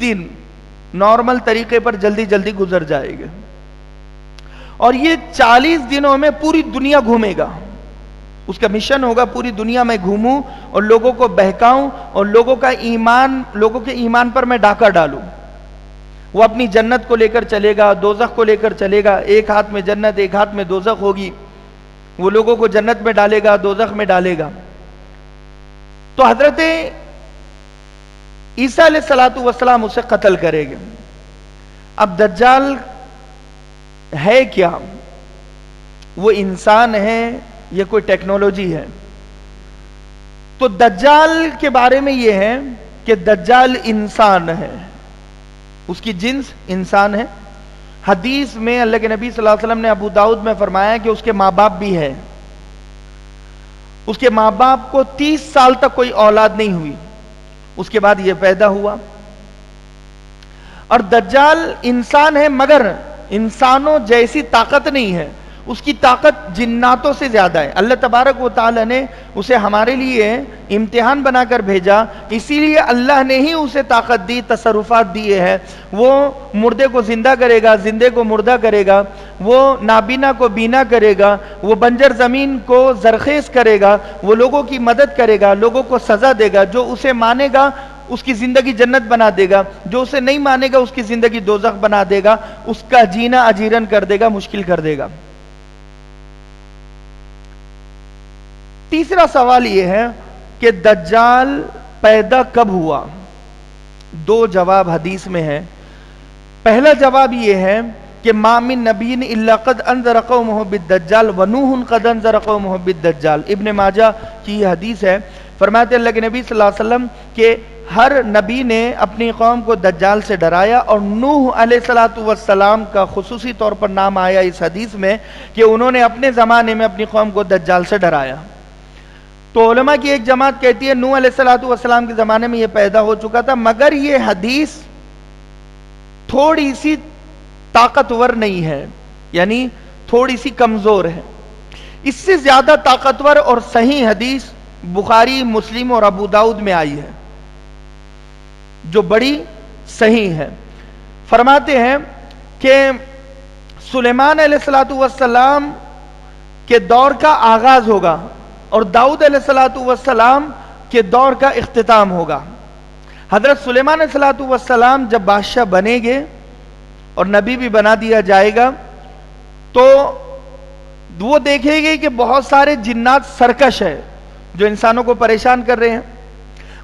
دن normal طریقے پر جلدی جلدی گزر جائے گا، اور یہ 40 دنوں میں پوری دنیا گھومے گا. اس کا مشن ہوگا پوری دنیا میں گھوموں اور لوگوں کو بہکاؤں اور لوگوں کے ایمان پر میں ڈاکہ ڈالوں. وہ اپنی جنت کو لے کر چلے گا، دوزخ کو لے کر چلے گا. ایک ہاتھ میں جنت، ایک ہاتھ میں دوزخ ہوگی. وہ لوگوں کو جنت میں ڈالے گا، دوزخ میں ڈالے گا. تو حضرت عیسیٰ علیہ السلام اسے قتل کرے گے. اب دجال ہے کیا؟ وہ انسان ہے یا کوئی ٹیکنالوجی ہے؟ تو دجال کے بارے میں یہ ہے کہ دجال انسان ہے، اس کی جنس انسان ہے. حدیث میں اللہ کے نبی صلی اللہ علیہ وسلم نے ابو داؤد میں فرمایا کہ اس کے ماں باپ بھی ہے. اس کے ماں باپ کو 30 سال تک کوئی اولاد نہیں ہوئی، اس کے بعد یہ پیدا ہوا. اور دجال انسان ہے مگر انسانوں جیسی طاقت نہیں ہے، اس کی طاقت جناتوں سے زیادہ ہے. اللہ تبارک و تعالی نے اسے ہمارے لیے امتحان بنا کر بھیجا، اسی لیے اللہ نے ہی اسے طاقت دی، تصرفات دیے ہیں. وہ مردے کو زندہ کرے گا، زندے کو مردہ کرے گا، وہ نابینا کو بینا کرے گا، وہ بنجر زمین کو زرخیز کرے گا، وہ لوگوں کی مدد کرے گا، لوگوں کو سزا دے گا. جو اسے مانے گا اس کی زندگی جنت بنا دے گا، جو اسے نہیں مانے گا اس کی زندگی دوزخ بنا دے گا، اس کا جینا اجیرن کر دے گا، مشکل کر دے گا. تیسرا سوال یہ ہے کہ دجال پیدا کب ہوا؟ 2 جواب حدیث میں ہے. پہلا جواب یہ ہے کہ ما من نبی الا قد انذر قومه بالدجال ونوح قد انذر قومه بالدجال. ابن ماجہ کی یہ حدیث ہے. فرماتے اللہ کے نبی صلی اللہ علیہ وسلم کہ ہر نبی نے اپنی قوم کو دجال سے ڈرایا، اور نوح علیہ السلام کا خصوصی طور پر نام آیا اس حدیث میں کہ انہوں نے اپنے زمانے میں اپنی قوم کو دجال سے ڈرایا. تو علماء کی ایک جماعت کہتی ہے نوح علیہ السلام کے زمانے میں یہ پیدا ہو چکا تھا، مگر یہ حدیث تھوڑی سی طاقتور نہیں ہے، یعنی تھوڑی سی کمزور ہے. اس سے زیادہ طاقتور اور صحیح حدیث بخاری، مسلم اور ابو داؤد میں آئی ہے جو بڑی صحیح ہے. فرماتے ہیں کہ سلیمان علیہ السلام کے دور کا آغاز ہوگا اور داؤد علیہ السلام کے دور کا اختتام ہوگا. حضرت سلیمان علیہ السلام جب بادشاہ بنے گے اور نبی بھی بنا دیا جائے گا تو وہ دیکھے گے کہ بہت سارے جنات سرکش ہے جو انسانوں کو پریشان کر رہے ہیں.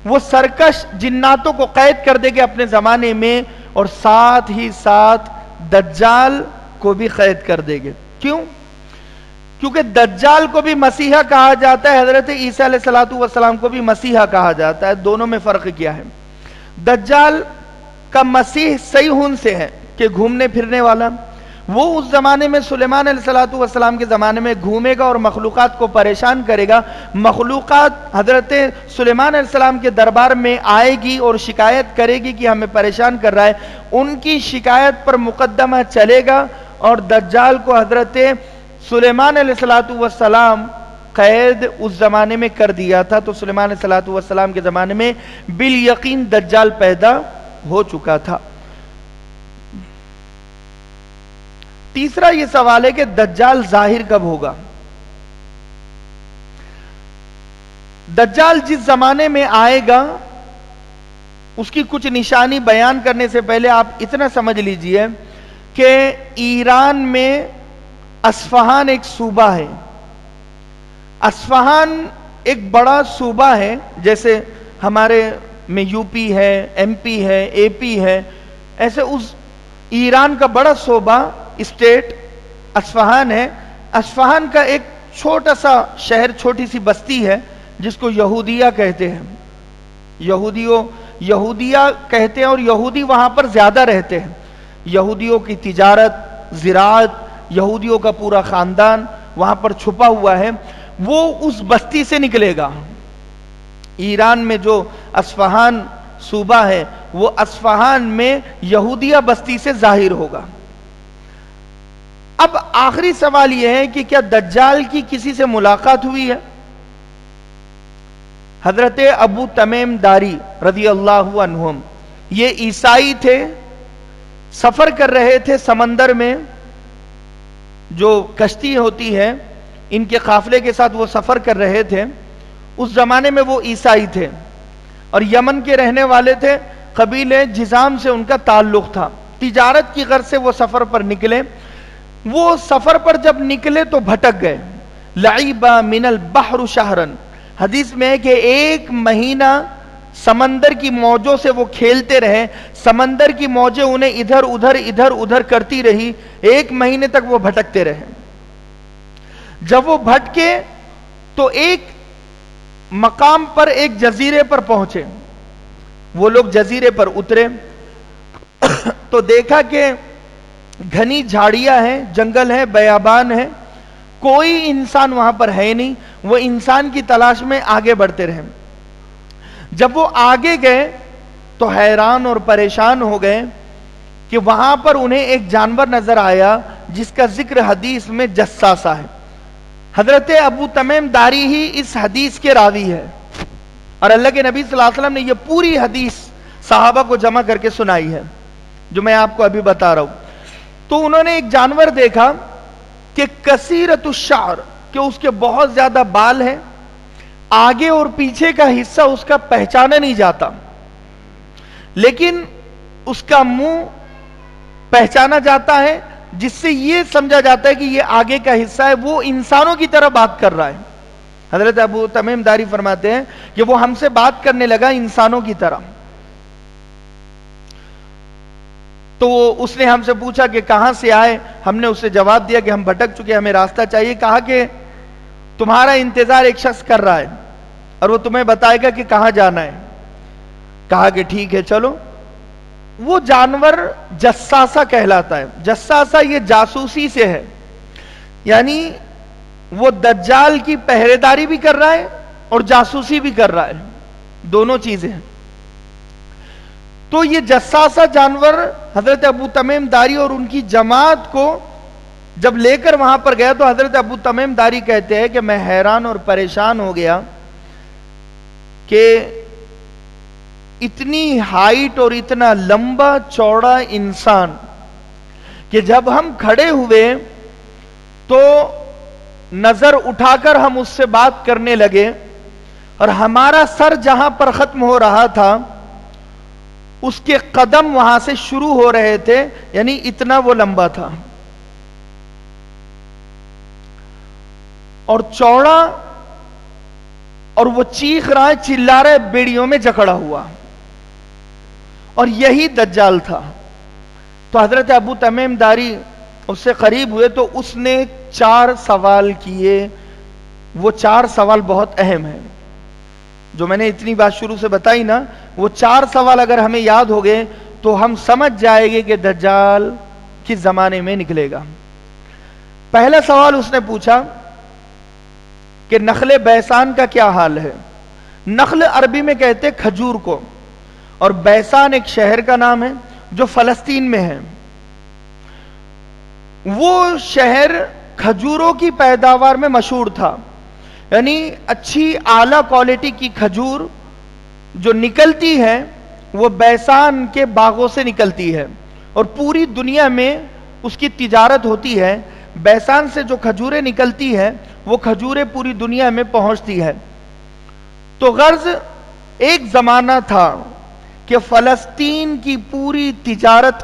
وہ سرکش جناتوں کو قید کر دے گے اپنے زمانے میں، اور ساتھ ہی ساتھ دجال کو بھی قید کر دے گے. کیوں؟ کیونکہ دجال کو بھی مسیحا کہا جاتا ہے، حضرت عیسیٰ علیہ السلام کو بھی مسیحا کہا جاتا ہے. دونوں میں فرق کیا ہے؟ دجال کا مسیح صحیح سے ہے کہ گھومنے پھرنے والا. وہ اس زمانے میں سلیمان علیہ السلام کے زمانے میں گھومے گا اور مخلوقات کو پریشان کرے گا. مخلوقات حضرت سلیمان علیہ السلام کے دربار میں آئے گی اور شکایت کرے گی کہ ہمیں پریشان کر رہا ہے. ان کی شکایت پر مقدمہ چلے گا اور دجال کو حضرت سلیمان علیہ السلام قید اس زمانے میں کر دیا تھا. تو سلیمان علیہ السلام کے زمانے میں بالیقین دجال پیدا ہو چکا تھا. تیسرا یہ سوال ہے کہ دجال ظاہر کب ہوگا؟ دجال جس زمانے میں آئے گا اس کی کچھ نشانی بیان کرنے سے پہلے آپ اتنا سمجھ لیجئے کہ ایران میں اصفہان ایک صوبہ ہے. اصفہان ایک بڑا صوبہ ہے، جیسے ہمارے میں یو پی ہے، ایم پی ہے، اے پی ہے، ایسے اس ایران کا بڑا صوبہ اسٹیٹ اصفہان ہے. اصفہان کا ایک چھوٹا سا شہر، چھوٹی سی بستی ہے جس کو یہودیہ کہتے ہیں. یہودیہ کہتے ہیں اور یہودی وہاں پر زیادہ رہتے ہیں. یہودیوں کی تجارت، زراعت، یہودیوں کا پورا خاندان وہاں پر چھپا ہوا ہے. وہ اس بستی سے نکلے گا. ایران میں جو اصفہان صوبہ ہے وہ اصفہان میں یہودیہ بستی سے ظاہر ہوگا. اب آخری سوال یہ ہے کہ کیا دجال کی کسی سے ملاقات ہوئی ہے؟ حضرت ابو تمیم داری رضی اللہ عنہم یہ عیسائی تھے، سفر کر رہے تھے سمندر میں، جو کشتی ہوتی ہے ان کے قافلے کے ساتھ وہ سفر کر رہے تھے. اس زمانے میں وہ عیسائی تھے اور یمن کے رہنے والے تھے، قبیلے جذام سے ان کا تعلق تھا. تجارت کی غرض سے وہ سفر پر نکلے. وہ سفر پر جب نکلے تو بھٹک گئے. لعیبا من البحر شہرن، حدیث میں ہے کہ 1 مہینہ سمندر کی موجوں سے وہ کھیلتے رہے. سمندر کی موجیں انہیں ادھر ادھر کرتی رہی. 1 مہینے تک وہ بھٹکتے رہے. جب وہ بھٹکے تو ایک مقام پر، ایک جزیرے پر پہنچے. وہ لوگ جزیرے پر اترے تو دیکھا کہ گھنی جھاڑیاں ہیں، جنگل ہے، بیابان ہے، کوئی انسان وہاں پر ہے نہیں. وہ انسان کی تلاش میں آگے بڑھتے رہے. جب وہ آگے گئے تو حیران اور پریشان ہو گئے کہ وہاں پر انہیں ایک جانور نظر آیا جس کا ذکر حدیث میں جساسہ ہے. حضرت ابو تمیم داری ہی اس حدیث کے راوی ہے اور اللہ کے نبی صلی اللہ علیہ وسلم نے یہ پوری حدیث صحابہ کو جمع کر کے سنائی ہے جو میں آپ کو ابھی بتا رہا ہوں. تو انہوں نے ایک جانور دیکھا کہ کثیرۃ الشعر، کہ اس کے بہت زیادہ بال ہیں، آگے اور پیچھے کا حصہ اس کا پہچانا نہیں جاتا، لیکن اس کا منہ پہچانا جاتا ہے جس سے یہ سمجھا جاتا ہے کہ یہ آگے کا حصہ ہے، وہ انسانوں کی طرح بات کر رہا ہے. حضرت ابو تمیم داری فرماتے ہیں کہ وہ ہم سے بات کرنے لگا انسانوں کی طرح. تو اس نے ہم سے پوچھا کہ کہاں سے آئے. ہم نے اسے جواب دیا کہ ہم بھٹک چکے، ہمیں راستہ چاہیے. کہا کہ تمہارا انتظار ایک شخص کر رہا ہے اور وہ تمہیں بتائے گا کہ کہاں جانا ہے. کہا کہ ٹھیک ہے چلو. وہ جانور جساسہ کہلاتا ہے. جساسہ یہ جاسوسی سے ہے، یعنی وہ دجال کی پہرے داری بھی کر رہا ہے اور جاسوسی بھی کر رہا ہے، دونوں چیزیں ہیں. تو یہ جساسہ جانور حضرت ابو تمیم داری اور ان کی جماعت کو جب لے کر وہاں پر گیا تو حضرت ابو تمیم داری کہتے ہیں کہ میں حیران اور پریشان ہو گیا کہ اتنی ہائٹ اور اتنا لمبا چوڑا انسان کہ جب ہم کھڑے ہوئے تو نظر اٹھا کر ہم اس سے بات کرنے لگے اور ہمارا سر جہاں پر ختم ہو رہا تھا اس کے قدم وہاں سے شروع ہو رہے تھے، یعنی اتنا وہ لمبا تھا اور چوڑا، اور وہ چیخ رہا ہے، چلا رہا ہے، بیڑیوں میں جکڑا ہوا، اور یہی دجال تھا. تو حضرت ابو تمیم داری اس سے قریب ہوئے تو اس نے 4 سوال کیے. وہ 4 سوال بہت اہم ہیں جو میں نے اتنی بات شروع سے بتائی نا. وہ 4 سوال اگر ہمیں یاد ہو گئے تو ہم سمجھ جائیں گے کہ دجال کس زمانے میں نکلے گا. پہلا سوال اس نے پوچھا کہ نخل بیسان کا کیا حال ہے. نخل عربی میں کہتے کھجور کو، اور بیسان ایک شہر کا نام ہے جو فلسطین میں ہے. وہ شہر کھجوروں کی پیداوار میں مشہور تھا، یعنی اچھی اعلیٰ کوالٹی کی کھجور جو نکلتی ہے وہ بیسان کے باغوں سے نکلتی ہے اور پوری دنیا میں اس کی تجارت ہوتی ہے. بیسان سے جو کھجوریں نکلتی ہے وہ کھجوریں پوری دنیا میں پہنچتی ہے. تو غرض ایک زمانہ تھا کہ فلسطین کی پوری تجارت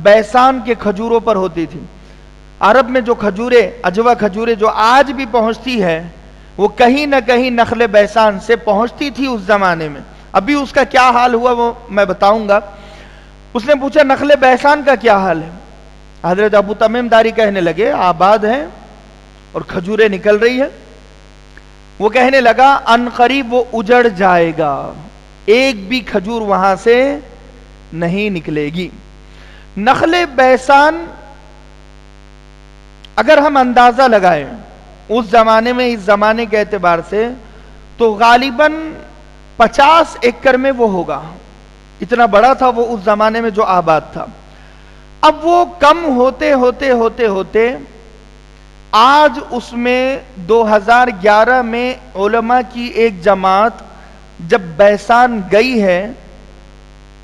بیسان کے کھجوروں پر ہوتی تھی. عرب میں جو کھجوریں، اجوا کھجوریں جو آج بھی پہنچتی ہے وہ کہیں نہ کہیں نخل بیسان سے پہنچتی تھی اس زمانے میں. ابھی اس کا کیا حال ہوا وہ میں بتاؤں گا. اس نے پوچھا نخل بیسان کا کیا حال ہے. حضرت ابو تمیم داری کہنے لگے آباد ہے اور کھجوریں نکل رہی ہے. وہ کہنے لگا ان قریب وہ اجڑ جائے گا، ایک بھی کھجور وہاں سے نہیں نکلے گی. نخل بیسان اگر ہم اندازہ لگائیں اس زمانے میں اس زمانے کے اعتبار سے تو غالباً 50 ایکڑ میں وہ ہوگا. اتنا بڑا تھا وہ اس زمانے میں جو آباد تھا. اب وہ کم ہوتے ہوتے ہوتے ہوتے آج اس میں 2011 میں علماء کی ایک جماعت جب بیسان گئی ہے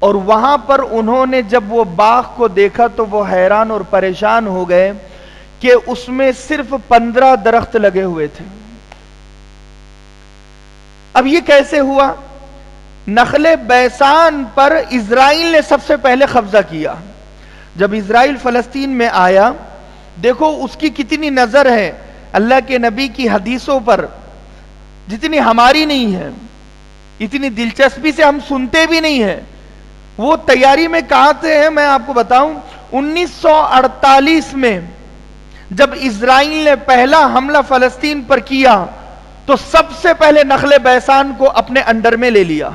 اور وہاں پر انہوں نے جب وہ باغ کو دیکھا تو وہ حیران اور پریشان ہو گئے کہ اس میں صرف 15 درخت لگے ہوئے تھے۔ اب یہ کیسے ہوا؟ نخل بیسان پر اسرائیل نے سب سے پہلے قبضہ کیا۔ جب اسرائیل فلسطین میں آیا، دیکھو اس کی کتنی نظر ہے اللہ کے نبی کی حدیثوں پر، جتنی ہماری نہیں ہے، اتنی دلچسپی سے ہم سنتے بھی نہیں ہیں۔ وہ تیاری میں کہاں سے ہیں میں آپ کو بتاؤں، 1948 میں جب اسرائیل نے پہلا حملہ فلسطین پر کیا تو سب سے پہلے نخل بیسان کو اپنے انڈر میں لے لیا۔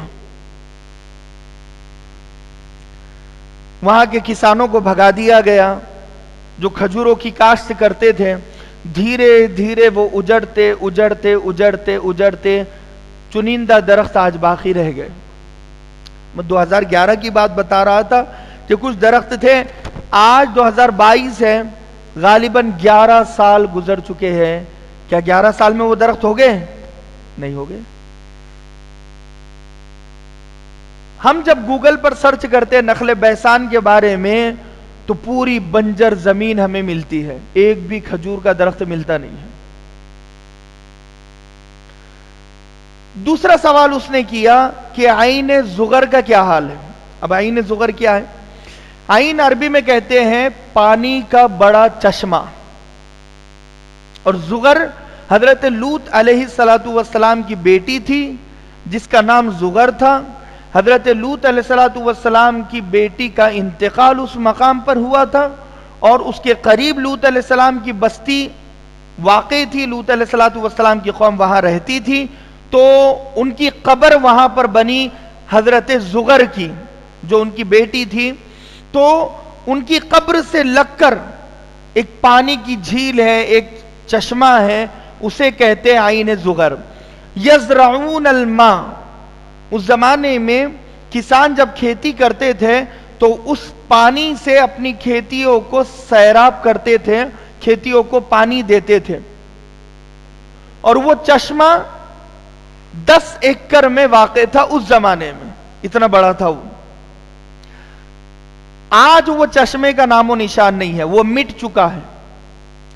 وہاں کے کسانوں کو بھگا دیا گیا جو کھجوروں کی کاشت کرتے تھے۔ دھیرے دھیرے وہ اجڑتے اجڑتے اجڑتے اجڑتے چنندہ درخت آج باقی رہ گئے۔ میں 2011 کی بات بتا رہا تھا کہ کچھ درخت تھے، آج 2022 ہے، غالباً 11 سال گزر چکے ہیں۔ کیا 11 سال میں وہ درخت ہو گئے؟ نہیں ہو گئے۔ ہم جب گوگل پر سرچ کرتے ہیں نخل بیسان کے بارے میں تو پوری بنجر زمین ہمیں ملتی ہے، ایک بھی کھجور کا درخت ملتا نہیں ہے۔ دوسرا سوال اس نے کیا کہ عین زغر کا کیا حال ہے؟ اب عین زغر کیا ہے؟ عین عربی میں کہتے ہیں پانی کا بڑا چشمہ، اور زغر حضرت لوط علیہ السلام کی بیٹی تھی جس کا نام زغر تھا۔ حضرت لوط علیہ السلام کی بیٹی کا انتقال اس مقام پر ہوا تھا، اور اس کے قریب لوط علیہ السلام کی بستی واقع تھی، لوط علیہ السلام کی قوم وہاں رہتی تھی، تو ان کی قبر وہاں پر بنی حضرت زغر کی جو ان کی بیٹی تھی۔ تو ان کی قبر سے لگ کر ایک پانی کی جھیل ہے، ایک چشمہ ہے، اسے کہتے ہیں عین زغر۔ یزرعون الماء، اس زمانے میں کسان جب کھیتی کرتے تھے تو اس پانی سے اپنی کھیتیوں کو سیراب کرتے تھے، کھیتیوں کو پانی دیتے تھے، اور وہ چشمہ 10 ایکڑ میں واقع تھا اس زمانے میں، اتنا بڑا تھا وہ۔ آج وہ چشمے کا نام و نشان نہیں ہے، وہ مٹ چکا ہے۔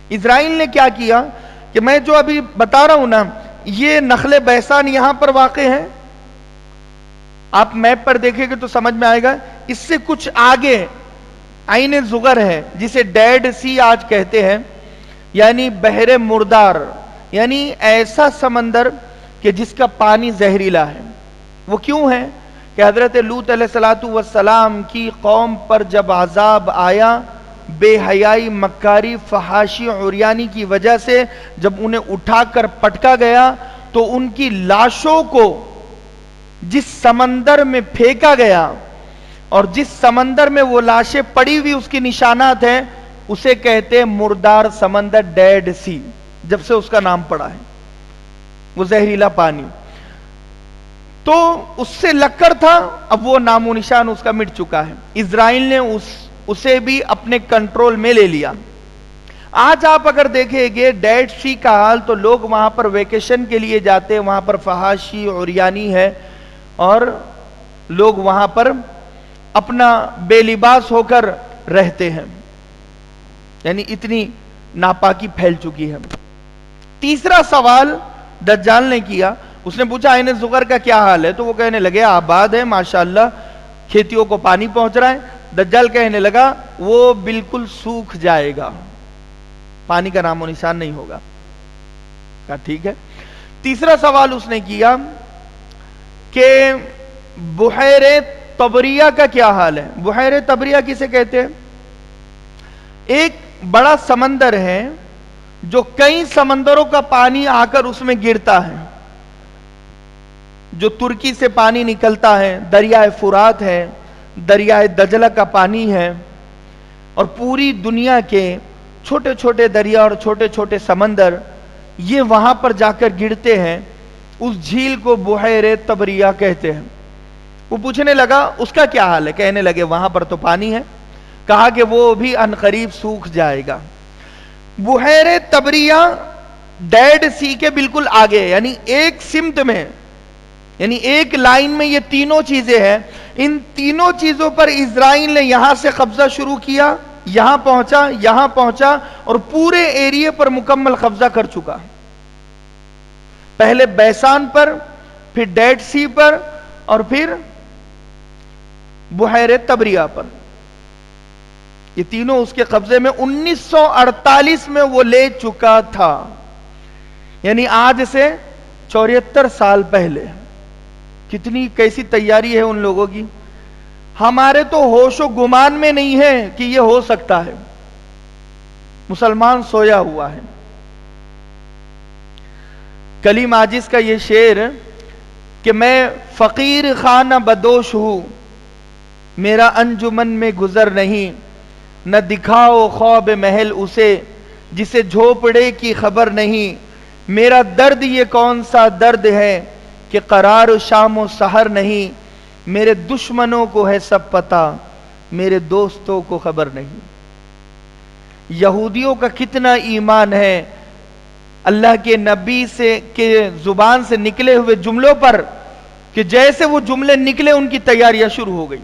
اسرائیل نے کیا کیا کہ میں جو ابھی بتا رہا ہوں نا، یہ نخل بیسان یہاں پر واقع ہے، آپ میپ پر دیکھیں گے تو سمجھ میں آئے گا۔ اس سے کچھ آگے عین زغر ہے جسے ڈیڈ سی آج کہتے ہیں، یعنی بحر مردار، یعنی ایسا سمندر کہ جس کا پانی زہریلا ہے۔ وہ کیوں ہے کہ حضرت لوط علیہ السلام کی قوم پر جب عذاب آیا، بے حیائی، مکاری، فحاشی، عریانی کی وجہ سے جب انہیں اٹھا کر پٹکا گیا تو ان کی لاشوں کو جس سمندر میں پھینکا گیا، اور جس سمندر میں وہ لاشیں پڑی ہوئی اس کی نشانات ہیں، اسے کہتے ہیں مردار سمندر، ڈیڈ سی، جب سے اس کا نام پڑا ہے، وہ زہریلا پانی۔ تو اس سے لگ کر تھا، اب وہ نام و نشان اس کا مٹ چکا ہے۔ اسرائیل نے اسے بھی اپنے کنٹرول میں لے لیا۔ آج آپ اگر دیکھیں گے ڈیڈ سی کا حال، تو لوگ وہاں پر ویکیشن کے لیے جاتے ہیں، وہاں پر فحاشی عریانی ہے، اور لوگ وہاں پر اپنا بے لباس ہو کر رہتے ہیں، یعنی اتنی ناپاکی پھیل چکی ہے۔ تیسرا سوال دجال نے کیا، اس نے پوچھا عین زغر کا کیا حال ہے؟ تو وہ کہنے لگے آباد ہے ماشاءاللہ، کھیتیوں کو پانی پہنچ رہا ہے۔ دجال کہنے لگا وہ بالکل سوکھ جائے گا، پانی کا نام و نشان نہیں ہوگا۔ کہا ٹھیک ہے۔ تیسرا سوال اس نے کیا کہ بحیر طبریہ کا کیا حال ہے؟ بحیر طبریہ کسے کہتے ہیں؟ ایک بڑا سمندر ہے جو کئی سمندروں کا پانی آ کر اس میں گرتا ہے، جو ترکی سے پانی نکلتا ہے، دریائے فرات ہے، دریائے دجلہ کا پانی ہے، اور پوری دنیا کے چھوٹے چھوٹے دریا اور چھوٹے چھوٹے سمندر یہ وہاں پر جا کر گرتے ہیں۔ اس جھیل کو بحیر طبریہ کہتے ہیں۔ وہ پوچھنے لگا اس کا کیا حال ہے؟ کہنے لگے وہاں پر تو پانی ہے۔ کہا کہ وہ بھی عنقریب سوکھ جائے گا۔ بحیر طبریہ ڈیڈ سی کے بالکل آگے، یعنی ایک سمت میں یعنی ایک لائن میں یہ تینوں چیزیں ہیں. ان تینوں چیزوں پر اسرائیل نے یہاں سے قبضہ شروع کیا, یہاں پہنچا اور پورے ایریے پر مکمل قبضہ کر چکا. پہلے بیسان پر, پھر ڈیڈ سی پر, اور پھر بحیرہ طبریہ پر. یہ تینوں اس کے قبضے میں. 1948 میں وہ لے چکا تھا, یعنی آج سے 74 سال پہلے. کیسی تیاری ہے ان لوگوں کی. ہمارے تو ہوش و گمان میں نہیں ہے کہ یہ ہو سکتا ہے. مسلمان سویا ہوا ہے. کلیم عاجز کا یہ شعر کہ میں فقیر خانہ بدوش ہوں, میرا انجمن میں گزر نہیں, نہ دکھاؤ خواب محل اسے جسے جھوپڑے کی خبر نہیں. میرا درد یہ کون سا درد ہے کہ قرار شام و سحر نہیں. میرے دشمنوں کو ہے سب پتہ, میرے دوستوں کو خبر نہیں. یہودیوں کا کتنا ایمان ہے اللہ کے نبی کے زبان سے نکلے ہوئے جملوں پر کہ جیسے وہ جملے نکلے ان کی تیاریاں شروع ہو گئی.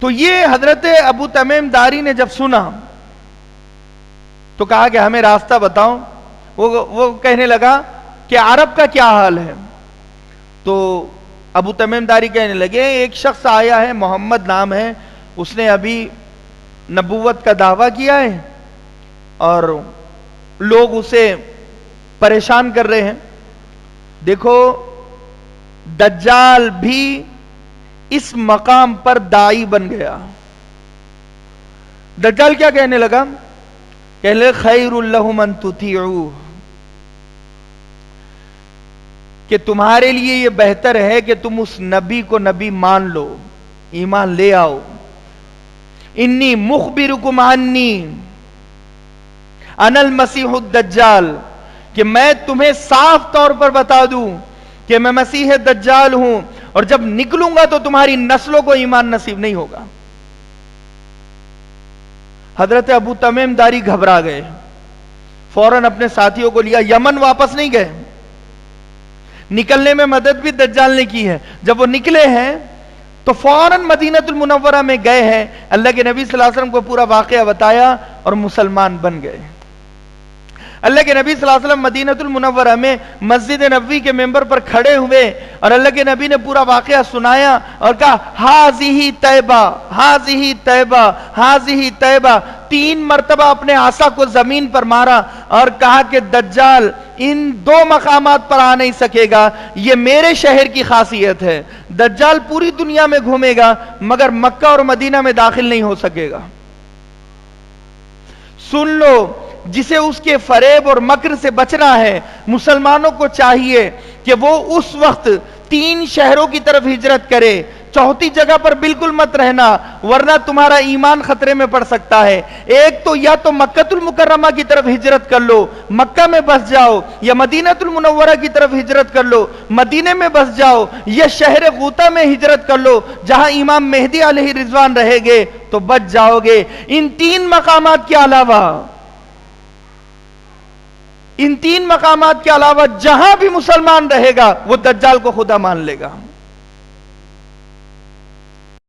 تو یہ حضرت ابو تمیم داری نے جب سنا تو کہا کہ ہمیں راستہ بتاؤ. وہ کہنے لگا کہ عرب کا کیا حال ہے. تو ابو تمیم داری کہنے لگے ایک شخص آیا ہے, محمد نام ہے, اس نے ابھی نبوت کا دعویٰ کیا ہے اور لوگ اسے پریشان کر رہے ہیں. دیکھو دجال بھی اس مقام پر داعی بن گیا. دجال کیا کہنے لگا, کہنے لگا خیر لہم ان تطیعوہ, کہ تمہارے لیے یہ بہتر ہے کہ تم اس نبی کو نبی مان لو, ایمان لے آؤ. انی مخبرکم انی انا المسیح الدجال, کہ میں تمہیں صاف طور پر بتا دوں کہ میں مسیح دجال ہوں, اور جب نکلوں گا تو تمہاری نسلوں کو ایمان نصیب نہیں ہوگا. حضرت ابو تمیم داری گھبرا گئے, فوراً اپنے ساتھیوں کو لیا, یمن واپس نہیں گئے. نکلنے میں مدد بھی دجال نے کی ہے. جب وہ نکلے ہیں تو فوراً مدینہ المنورہ میں گئے ہیں, اللہ کے نبی صلی اللہ علیہ وسلم کو پورا واقعہ بتایا اور مسلمان بن گئے. اللہ کے نبی صلی اللہ علیہ وسلم مدینہ المنورہ میں مسجد نبوی کے ممبر پر کھڑے ہوئے اور اللہ کے نبی نے پورا واقعہ سنایا اور کہا ہاذہ طیبہ, ہاذہ طیبہ, ہاذہ طیبہ. 3 مرتبہ اپنے عصا کو زمین پر مارا اور کہا کہ دجال ان 2 مقامات پر آ نہیں سکے گا, یہ میرے شہر کی خاصیت ہے. دجال پوری دنیا میں گھومے گا مگر مکہ اور مدینہ میں داخل نہیں ہو سکے گا. سن لو, جسے اس کے فریب اور مکر سے بچنا ہے, مسلمانوں کو چاہیے کہ وہ اس وقت 3 شہروں کی طرف ہجرت کرے, 4تھی جگہ پر بالکل مت رہنا ورنہ تمہارا ایمان خطرے میں پڑ سکتا ہے. ایک تو یا تو مکہ المکرمہ کی طرف ہجرت کر لو, مکہ میں بس جاؤ, یا مدینہ المنورہ کی طرف ہجرت کر لو, مدینے میں بس جاؤ, یا شہر غوطہ میں ہجرت کر لو جہاں امام مہدی علیہ رضوان رہے گے تو بچ جاؤ گے. ان 3 مقامات کے علاوہ, ان 3 مقامات کے علاوہ جہاں بھی مسلمان رہے گا وہ دجال کو خدا مان لے گا.